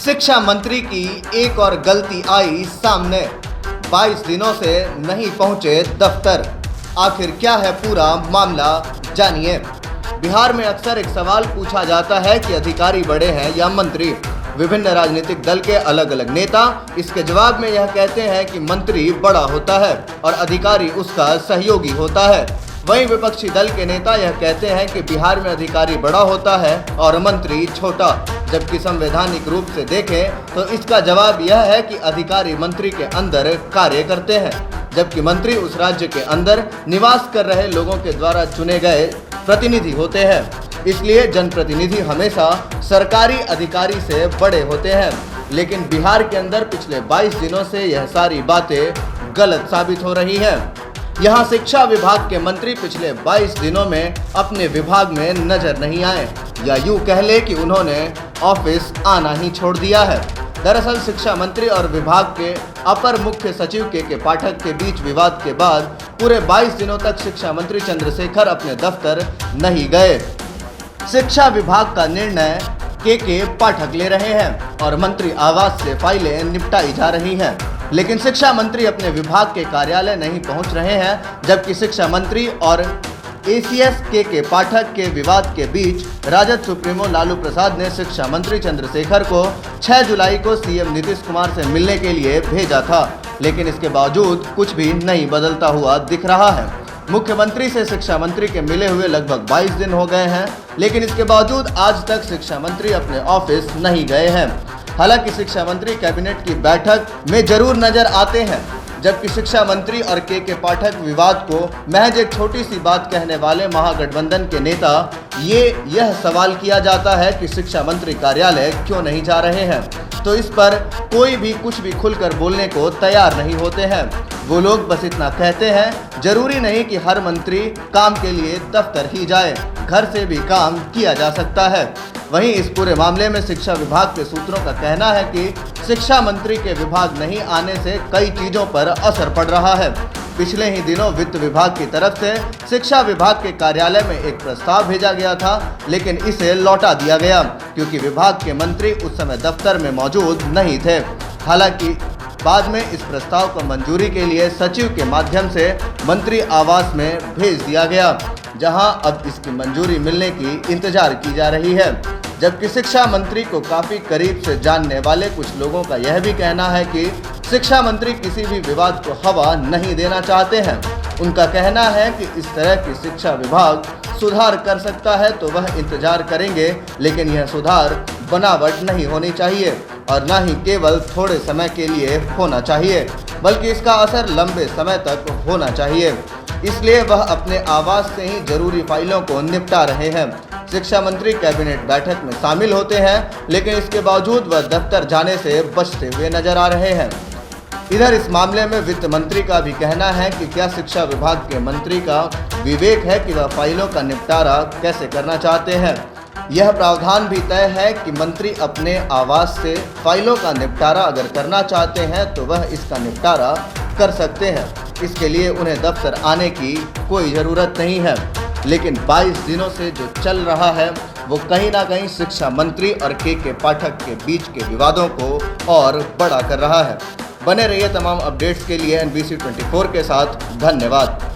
शिक्षा मंत्री की एक और गलती आई सामने। 22 दिनों से नहीं पहुंचे दफ्तर। आखिर क्या है पूरा मामला, जानिए। बिहार में अक्सर एक सवाल पूछा जाता है कि अधिकारी बड़े हैं या मंत्री। विभिन्न राजनीतिक दल के अलग अलग नेता इसके जवाब में यह कहते हैं कि मंत्री बड़ा होता है और अधिकारी उसका सहयोगी होता है। वहीं विपक्षी दल के नेता यह कहते हैं कि बिहार में अधिकारी बड़ा होता है और मंत्री छोटा। जबकि संवैधानिक रूप से देखें तो इसका जवाब यह है कि अधिकारी मंत्री के अंदर कार्य करते हैं, जबकि मंत्री उस राज्य के अंदर निवास कर रहे लोगों के द्वारा चुने गए प्रतिनिधि होते हैं। इसलिए जनप्रतिनिधि हमेशा सरकारी अधिकारी से बड़े होते हैं। लेकिन बिहार के अंदर पिछले 22 दिनों से यह सारी बातें गलत साबित हो रही हैं। यहाँ शिक्षा विभाग के मंत्री पिछले 22 दिनों में अपने विभाग में नजर नहीं आए, या यूं कह ले कि उन्होंने ऑफिस आना ही छोड़ दिया है। दरअसल शिक्षा मंत्री और विभाग के अपर मुख्य सचिव के पाठक के बीच विवाद के बाद पूरे 22 दिनों तक शिक्षा मंत्री चंद्रशेखर अपने दफ्तर नहीं गए। शिक्षा विभाग का निर्णय के पाठक ले रहे हैं और मंत्री आवास से फाइलें निपटाई जा रही हैं। लेकिन शिक्षा मंत्री अपने विभाग के कार्यालय नहीं पहुंच रहे हैं, जबकि शिक्षा मंत्री और एसीएस के पाठक के विवाद के बीच राजद सुप्रीमो लालू प्रसाद ने शिक्षा मंत्री चंद्रशेखर को 6 जुलाई को सीएम नीतीश कुमार से मिलने के लिए भेजा था। लेकिन इसके बावजूद कुछ भी नहीं बदलता हुआ दिख रहा है। मुख्यमंत्री से शिक्षा मंत्री के मिले हुए लगभग 22 दिन हो गए हैं, लेकिन इसके बावजूद आज तक शिक्षा मंत्री अपने ऑफिस नहीं गए हैं। हालांकि शिक्षा मंत्री कैबिनेट की बैठक में जरूर नजर आते हैं, जबकि शिक्षा मंत्री और के पाठक विवाद को महज एक छोटी सी बात कहने वाले महागठबंधन के नेता यह सवाल किया जाता है कि शिक्षा मंत्री कार्यालय क्यों नहीं जा रहे हैं, तो इस पर कोई भी कुछ भी खुलकर बोलने को तैयार नहीं होते हैं। वो लोग बस इतना कहते हैं, जरूरी नहीं कि हर मंत्री काम के लिए दफ्तर ही जाए, घर से भी काम किया जा सकता है। वहीं इस पूरे मामले में शिक्षा विभाग के सूत्रों का कहना है कि शिक्षा मंत्री के विभाग नहीं आने से कई चीजों पर असर पड़ रहा है। पिछले ही दिनों वित्त विभाग की तरफ से शिक्षा विभाग के कार्यालय में एक प्रस्ताव भेजा गया था, लेकिन इसे लौटा दिया गया क्योंकि विभाग के मंत्री उस समय दफ्तर में मौजूद नहीं थे। हालांकि बाद में इस प्रस्ताव को मंजूरी के लिए सचिव के माध्यम से मंत्री आवास में भेज दिया गया, जहां अब इसकी मंजूरी मिलने की इंतजार की जा रही है। जबकि शिक्षा मंत्री को काफी करीब से जानने वाले कुछ लोगों का यह भी कहना है कि शिक्षा मंत्री किसी भी विवाद को हवा नहीं देना चाहते हैं। उनका कहना है कि इस तरह की शिक्षा विभाग सुधार कर सकता है तो वह इंतजार करेंगे, लेकिन यह सुधार बनावट नहीं होनी चाहिए और न ही केवल थोड़े समय के लिए होना चाहिए, बल्कि इसका असर लंबे समय तक होना चाहिए। इसलिए वह अपने आवास से ही जरूरी फाइलों को निपटा रहे हैं। शिक्षा मंत्री कैबिनेट बैठक में शामिल होते हैं, लेकिन इसके बावजूद वह दफ्तर जाने से बचते हुए नजर आ रहे हैं। इधर इस मामले में वित्त मंत्री का भी कहना है कि क्या शिक्षा विभाग के मंत्री का विवेक है कि वह फाइलों का निपटारा कैसे करना चाहते हैं। यह प्रावधान भी तय है कि मंत्री अपने आवास से फाइलों का निपटारा अगर करना चाहते हैं तो वह इसका निपटारा कर सकते हैं। इसके लिए उन्हें दफ्तर आने की कोई ज़रूरत नहीं है। लेकिन 22 दिनों से जो चल रहा है वो कहीं ना कहीं शिक्षा मंत्री और के पाठक के बीच के विवादों को और बड़ा कर रहा है। बने रहिए तमाम अपडेट्स के लिए NBC 24 के साथ। धन्यवाद।